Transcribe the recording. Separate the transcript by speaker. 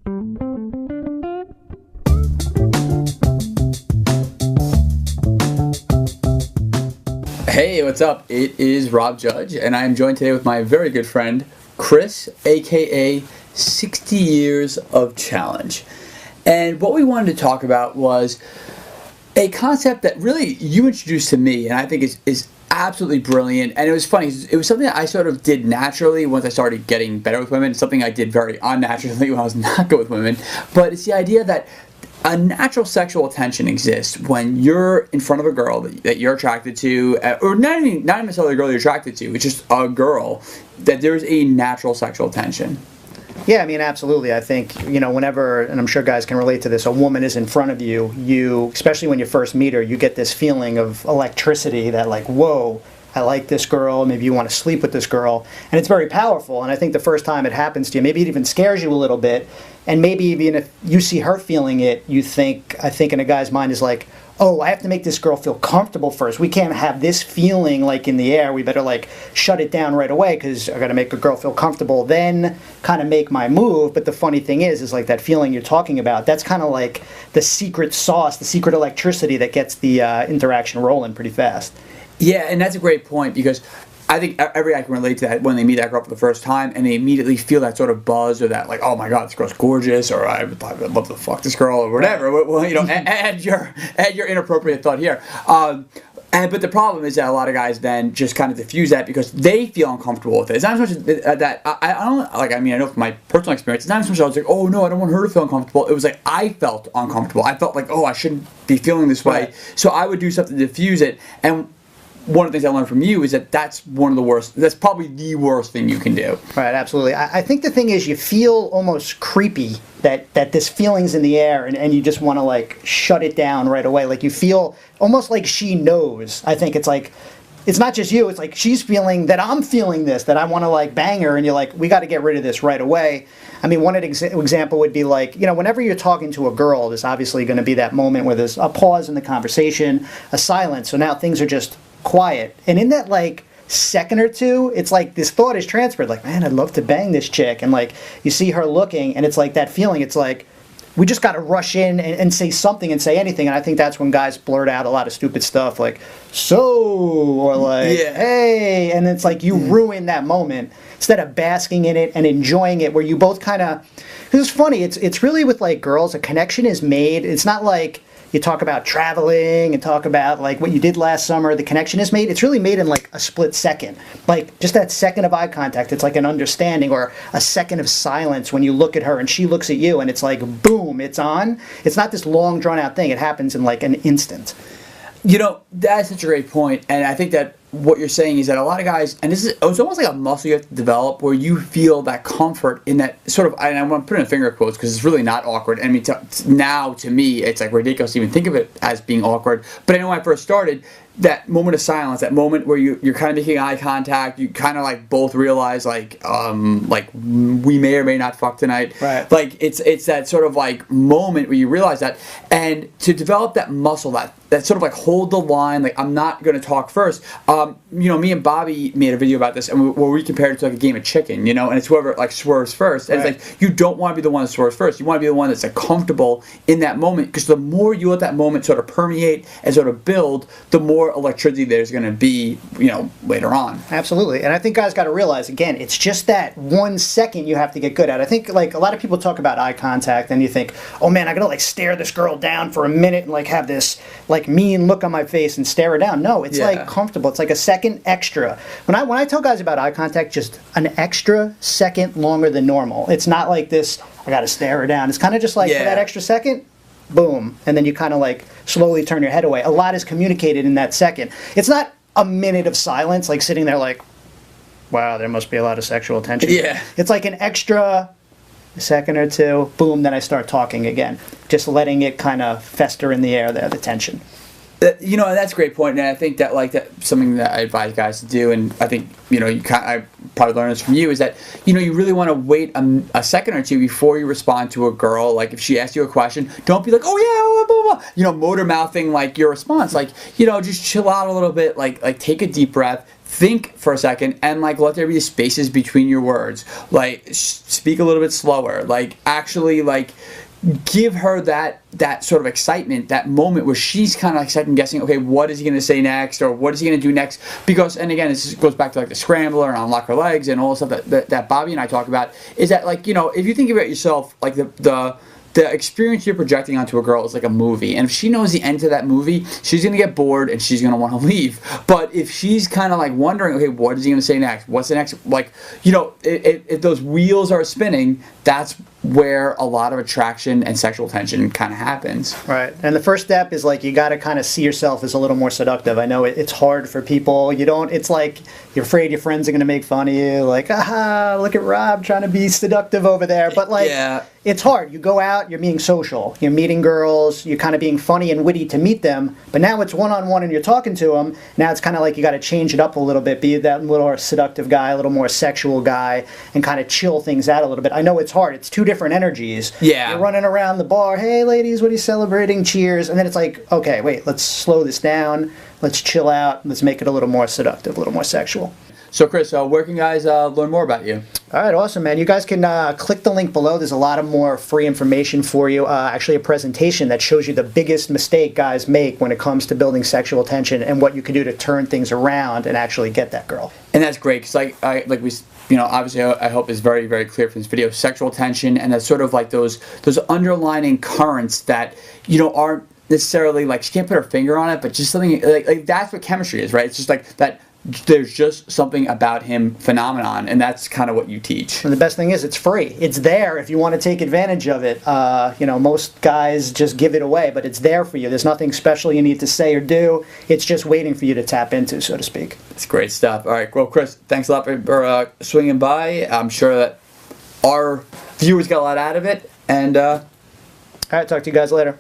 Speaker 1: Hey, what's up? It is Rob Judge, and I am joined today with my very good friend, Chris, aka 60 Years of Challenge. And what we wanted to talk about was a concept that really you introduced to me, and I think is absolutely brilliant. And it was funny. It was something that I sort of did naturally once I started getting better with women. Something I did very unnaturally when I was not good with women. But it's the idea that a natural sexual tension exists when you're in front of a girl that you're attracted to, or not necessarily a girl you're attracted to, it's just a girl, that there's a natural sexual tension.
Speaker 2: Yeah, I mean, absolutely. I think, whenever, and I'm sure guys can relate to this, a woman is in front of you, especially when you first meet her, you get this feeling of electricity that like, whoa, I like this girl, maybe you want to sleep with this girl, and it's very powerful. And I think the first time it happens to you, maybe it even scares you a little bit, and maybe even if you see her feeling it, I think in a guy's mind is like, oh, I have to make this girl feel comfortable first. We can't have this feeling like in the air. We better like shut it down right away because I got to make a girl feel comfortable, then kind of make my move. But the funny thing is like that feeling you're talking about, that's kind of like the secret sauce, the secret electricity that gets the interaction rolling pretty fast.
Speaker 1: Yeah, and that's a great point because I think every guy can relate to that when they meet that girl for the first time and they immediately feel that sort of buzz or that like, oh my god, this girl's gorgeous, or I'd love to fuck this girl or whatever. Well, add your inappropriate thought here. But the problem is that a lot of guys then just kind of diffuse that because they feel uncomfortable with it. It's not as much that I don't like. I mean, I know from my personal experience, it's not as much I was like, oh no, I don't want her to feel uncomfortable. It was like I felt uncomfortable. I felt like, oh, I shouldn't be feeling this way. Right. So I would do something to diffuse it. And one of the things I learned from you is that that's one of the worst. That's probably the worst thing you can do.
Speaker 2: Right, absolutely. I think the thing is you feel almost creepy that this feeling's in the air and you just want to like shut it down right away. Like you feel almost like she knows. I think it's like, it's not just you, it's like she's feeling that I'm feeling this, that I want to like bang her, and you're like, we got to get rid of this right away. I mean, one example would be like, whenever you're talking to a girl, there's obviously going to be that moment where there's a pause in the conversation, a silence, so now things are just quiet. And in that like second or two, it's like this thought is transferred, like, man, I'd love to bang this chick. And like you see her looking and it's like that feeling, it's like we just got to rush in and say something and say anything. And I think that's when guys blurt out a lot of stupid stuff like, so, or like, yeah, hey, and it's like you ruin that moment instead of basking in it and enjoying it, where you both kind of, because it's funny, it's really with like girls, a connection is made. It's not like you talk about traveling and talk about like what you did last summer, the connection is made. It's really made in like a split second. Like just that second of eye contact, it's like an understanding, or a second of silence when you look at her and she looks at you, and it's like, boom, it's on. It's not this long drawn out thing. It happens in like an instant.
Speaker 1: That's such a great point. And I think that what you're saying is that a lot of guys, and it's almost like a muscle you have to develop, where you feel that comfort in that sort of, and I want to put in finger quotes because it's really not awkward. I mean, now to me, it's like ridiculous to even think of it as being awkward. But I know when I first started, that moment of silence, that moment where you're kind of making eye contact, you kind of like both realize like we may or may not fuck tonight.
Speaker 2: Right.
Speaker 1: Like it's that sort of like moment where you realize that, and to develop that muscle, that sort of like hold the line, like I'm not going to talk first. Me and Bobby made a video about this, and where we compared it to like a game of chicken, and it's whoever like swerves first. And it's like you don't want to be the one that swerves first. You want to be the one that's like comfortable in that moment, because the more you let that moment sort of permeate and sort of build, the more electricity there's going to be, later on.
Speaker 2: Absolutely. And I think guys got to realize, again, it's just that 1 second you have to get good at. I think like a lot of people talk about eye contact and you think, oh man, I got to like stare this girl down for a minute and like have this like mean look on my face and stare her down. No, it's like comfortable. It's like a second extra. When I tell guys about eye contact, just an extra second longer than normal. It's not like this, I got to stare her down. It's kind of just like for that extra second, boom, and then you kind of like slowly turn your head away. A lot is communicated in that second. It's not a minute of silence, like sitting there like, wow, there must be a lot of sexual tension.
Speaker 1: Yeah.
Speaker 2: It's like an extra second or two, boom, then I start talking again. Just letting it kind of fester in the air there, the tension.
Speaker 1: That's a great point, and I think that that's something that I advise guys to do, and I think I probably learned this from you, is that you really want to wait a second or two before you respond to a girl. Like if she asks you a question, don't be like, oh yeah, blah, blah, blah, motor mouthing like your response. Like just chill out a little bit, like take a deep breath, think for a second and like let there be spaces between your words. Like speak a little bit slower. Like actually like give her that sort of excitement, that moment where she's kind of like second guessing, okay, what is he going to say next, or what is he going to do next? Because, and again, this goes back to like the scrambler and unlock her legs and all the stuff that Bobby and I talk about, is that like, you know, if you think about yourself, like the experience you're projecting onto a girl is like a movie, and if she knows the end to that movie, she's gonna get bored and she's gonna want to leave. But if she's kind of like wondering, okay, what is he gonna say next? What's the next? Like, you know, if those wheels are spinning, that's where a lot of attraction and sexual tension kind of happens.
Speaker 2: Right. And the first step is like you got to kind of see yourself as a little more seductive. I know it's hard for people. It's like you're afraid your friends are going to make fun of you. Like, aha, look at Rob trying to be seductive over there. But like,
Speaker 1: yeah.
Speaker 2: It's hard. You go out, you're being social. You're meeting girls. You're kind of being funny and witty to meet them. But now it's one-on-one and you're talking to them. Now it's kind of like you got to change it up a little bit. Be that little more seductive guy, a little more sexual guy, and kind of chill things out a little bit. I know it's hard. It's two different energies.
Speaker 1: Yeah.
Speaker 2: You're running around the bar. Hey, ladies, what are you celebrating? Cheers. And then it's like, okay, wait, let's slow this down. Let's chill out. Let's make it a little more seductive, a little more sexual.
Speaker 1: So Chris, where can guys learn more about you?
Speaker 2: All right, awesome, man. You guys can click the link below. There's a lot of more free information for you. Actually, a presentation that shows you the biggest mistake guys make when it comes to building sexual tension and what you can do to turn things around and actually get that girl.
Speaker 1: And that's great, because obviously I hope is very, very clear from this video, sexual tension, and that's sort of like those underlining currents that, you know, aren't necessarily like, she can't put her finger on it, but just something like that's what chemistry is, right? It's just like that. There's just something about him phenomenon, and that's kind of what you teach.
Speaker 2: And the best thing is it's free. It's there if you want to take advantage of it. You know, most guys just give it away, but it's there for you. There's nothing special you need to say or do. It's just waiting for you to tap into, so to speak.
Speaker 1: It's great stuff. All right, well, Chris, thanks a lot for swinging by. I'm sure that our viewers got a lot out of it, and
Speaker 2: all right, talk to you guys later.